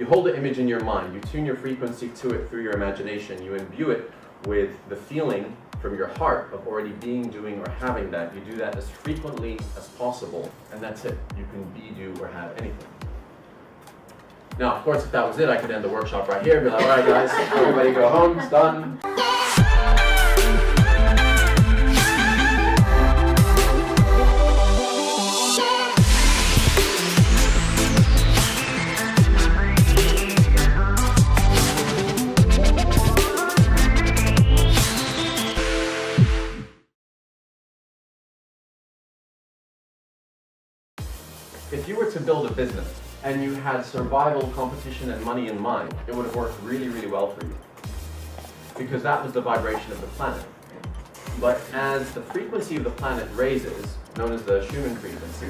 You hold the image in your mind, you tune your frequency to it through your imagination, you imbue it with the feeling from your heart of already being, doing, or having that. You do that as frequently as possible, and that's it. You can be, do, or have anything. Now, of course, if that was it, I could end the workshop right here and be like, all right guys, everybody go home, it's done. If you were to build a business and you had survival, competition, and money in mind, it would have worked really, really well for you. Because that was the vibration of the planet. But as the frequency of the planet raises, known as the Schumann frequency,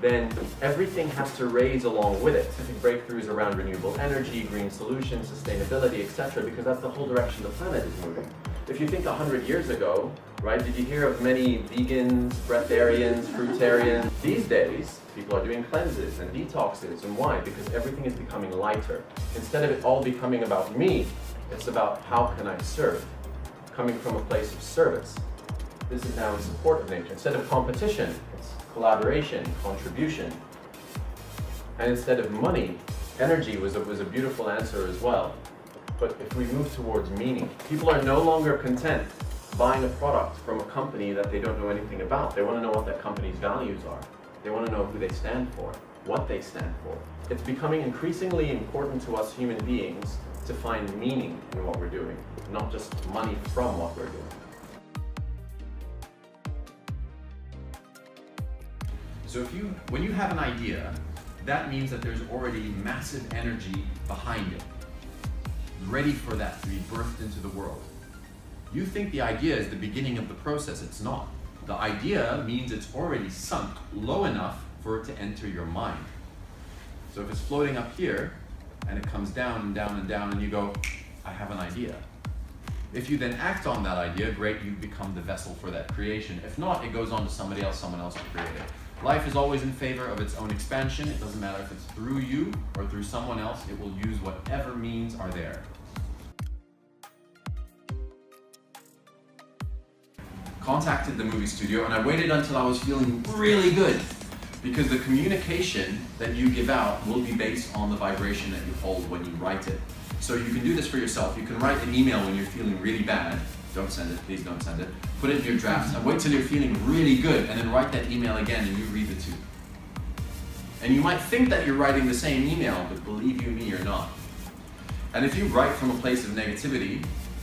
then everything has to raise along with it. Scientific breakthroughs around renewable energy, green solutions, sustainability, etc., because that's the whole direction the planet is moving. If you think 100 years ago, right, did you hear of many vegans, breatharians, fruitarians? These days, people are doing cleanses and detoxes, and why? Because everything is becoming lighter. Instead of it all becoming about me, it's about how can I serve, coming from a place of service. This is now in support of nature. Instead of competition, it's collaboration, contribution. And instead of money, energy was a beautiful answer as well. But if we move towards meaning, people are no longer content buying a product from a company that they don't know anything about. They want to know what that company's values are. They want to know who they stand for, what they stand for. It's becoming increasingly important to us human beings to find meaning in what we're doing, not just money from what we're doing. So when you have an idea, that means that there's already massive energy behind it, ready for that to be birthed into the world. You think the idea is the beginning of the process. It's not. The idea means it's already sunk low enough for it to enter your mind. So if it's floating up here, and it comes down and down and down, and you go, I have an idea. If you then act on that idea, great, you become the vessel for that creation. If not, it goes on to somebody else, someone else will create it. Life is always in favor of its own expansion. It doesn't matter if it's through you or through someone else, it will use whatever means are there. Contacted the movie studio, and I waited until I was feeling really good, because the communication that you give out will be based on the vibration that you hold when you write it. So you can do this for yourself. You can write an email when you're feeling really bad. Don't send it, please don't send it. Put it in your drafts and wait till you're feeling really good, and then write that email again and you read the two. And you might think that you're writing the same email, but believe you me, you're not. And if you write from a place of negativity,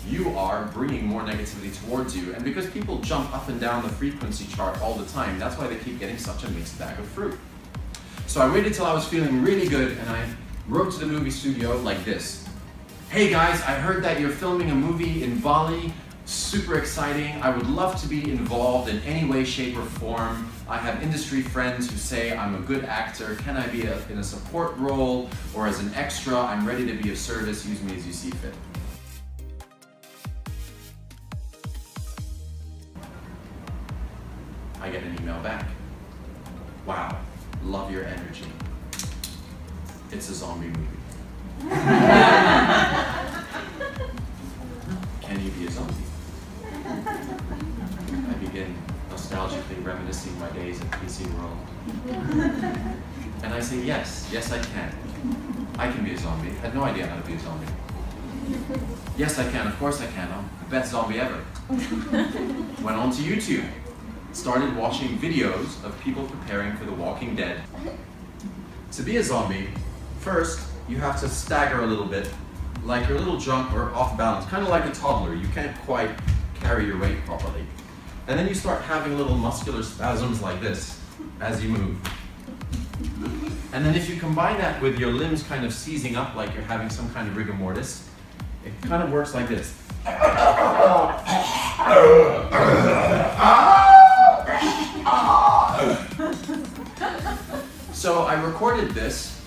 you are bringing more negativity towards you. And because people jump up and down the frequency chart all the time, that's why they keep getting such a mixed bag of fruit. So I waited till I was feeling really good, and I wrote to the movie studio like this. Hey guys, I heard that you're filming a movie in Bali. Super exciting. I would love to be involved in any way, shape, or form. I have industry friends who say I'm a good actor. Can I be in a support role or as an extra? I'm ready to be of service. Use me as you see fit. I get an email back. Wow, love your energy. It's a zombie movie. Can you be a zombie? I begin nostalgically reminiscing my days at PC World. And I say, yes, I can. I can be a zombie. I had no idea how to be a zombie. Yes, I can, of course I can. I'm the best zombie ever. Went on to YouTube. Started watching videos of people preparing for The Walking Dead. To be a zombie, first, you have to stagger a little bit, like you're a little drunk or off balance, kind of like a toddler. You can't quite carry your weight properly. And then you start having little muscular spasms like this as you move. And then if you combine that with your limbs kind of seizing up like you're having some kind of rigor mortis, it kind of works like this. So I recorded this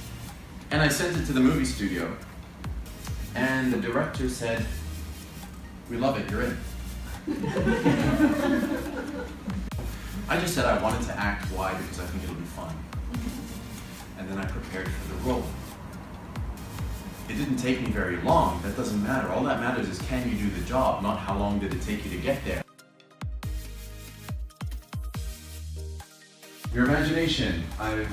and I sent it to the movie studio, and the director said, "We love it, you're in." I just said I wanted to act. Why? Because I think it'll be fun. And then I prepared for the role. it didn't take me very long. That doesn't matter. All that matters is can you do the job, not how long did it take you to get there. Your imagination. I've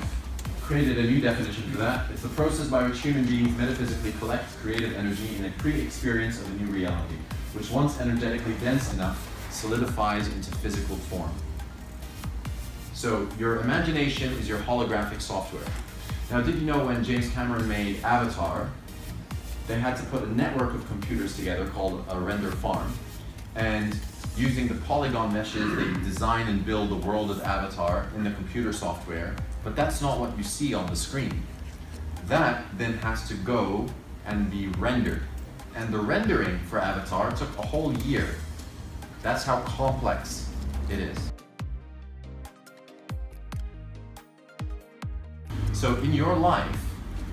created a new definition for that. It's the process by which human beings metaphysically collect creative energy in a pre-experience of a new reality, which once energetically dense enough, solidifies into physical form. So your imagination is your holographic software. Now, did you know when James Cameron made Avatar, they had to put a network of computers together called a render farm, and using the polygon meshes, they design and build the world of Avatar in the computer software, but that's not what you see on the screen. That then has to go and be rendered. And the rendering for Avatar took a whole year. That's how complex it is. So in your life,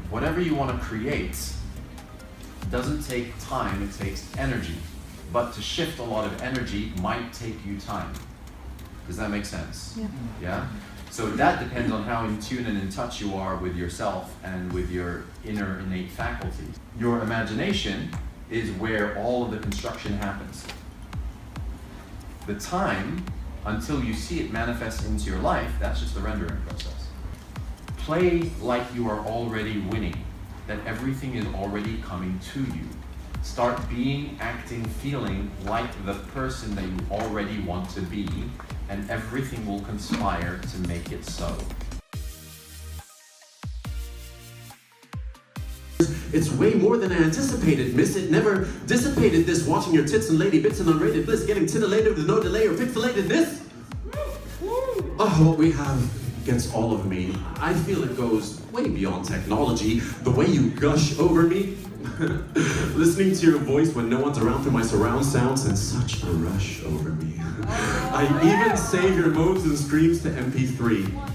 whatever you want to create doesn't take time, it takes energy. But to shift a lot of energy might take you time. Does that make sense? Yeah. Yeah? So that depends on how in tune and in touch you are with yourself and with your inner innate faculties. Your imagination is where all of the construction happens. The time until you see it manifest into your life, that's just the rendering process. Play like you are already winning, that everything is already coming to you. Start being, acting, feeling like the person that you already want to be, and everything will conspire to make it so. It's way more than I anticipated, miss. It never dissipated this, watching your tits and lady bits and unrated bliss, getting titillated with no delay or pixelatedness. Oh, what we have against all of me, I feel it goes way beyond technology. The way you gush over me, listening to your voice when no one's around through my surround sound sends such a rush over me. I even save your moves and streams to MP3.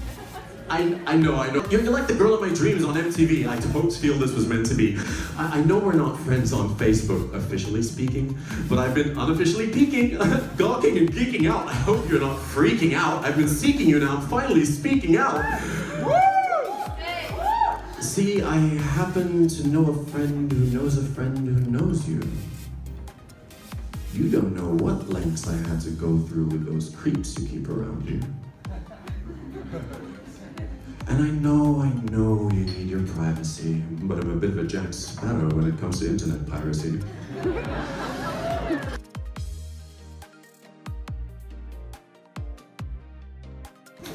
I know. You're like the girl of my dreams on MTV. I don't feel this was meant to be. I know we're not friends on Facebook, officially speaking, but I've been unofficially peeking, gawking and geeking out. I hope you're not freaking out. I've been seeking you now. I'm finally speaking out. See, I happen to know a friend who knows a friend who knows you. You don't know what lengths I had to go through with those creeps you keep around you. And I know you need your privacy, but I'm a bit of a Jack Sparrow when it comes to internet piracy.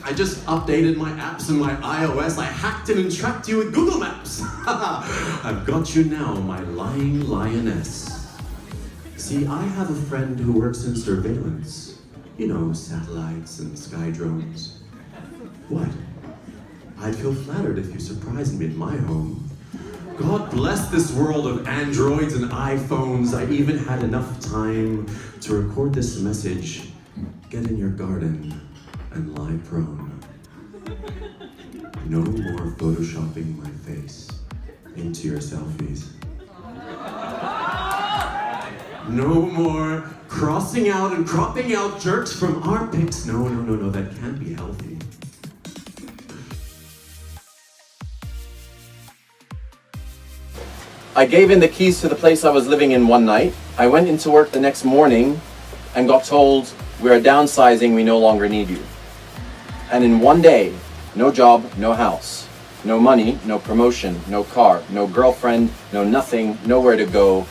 I just updated my apps and my iOS. I hacked it and tracked you with Google Maps. I've got you now, my lying lioness. See, I have a friend who works in surveillance. You know, satellites and sky drones. What? I'd feel flattered if you surprised me at my home. God bless this world of Androids and iPhones. I even had enough time to record this message. Get in your garden and lie prone. No more photoshopping my face into your selfies. No more crossing out and cropping out jerks from our pics. No, that can't be healthy. I gave in the keys to the place I was living in one night. I went into work the next morning and got told, "We are downsizing, we no longer need you." And in one day, no job, no house, no money, no promotion, no car, no girlfriend, no nothing, nowhere to go.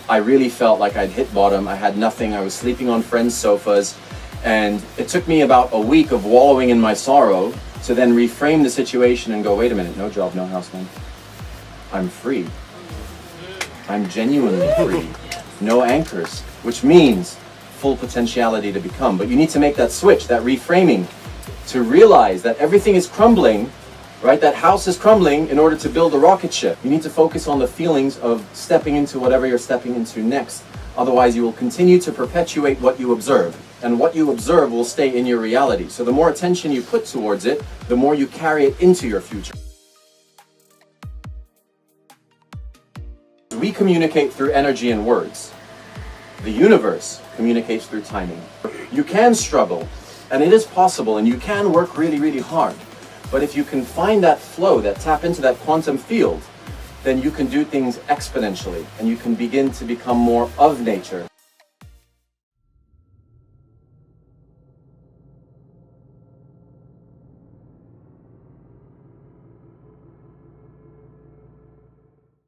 I really felt like I'd hit bottom. I had nothing. I was sleeping on friends' sofas. And it took me about a week of wallowing in my sorrow to then reframe the situation and go, wait a minute, no job, no house, man. I'm free. I'm genuinely free. No anchors, which means full potentiality to become. But you need to make that switch, that reframing, to realize that everything is crumbling, right? That house is crumbling in order to build a rocket ship. You need to focus on the feelings of stepping into whatever you're stepping into next. Otherwise, you will continue to perpetuate what you observe. And what you observe will stay in your reality. So the more attention you put towards it, the more you carry it into your future. We communicate through energy and words. The universe communicates through timing. You can struggle, and it is possible, and you can work really, really hard. But if you can find that flow, that tap into that quantum field, then you can do things exponentially and you can begin to become more of nature.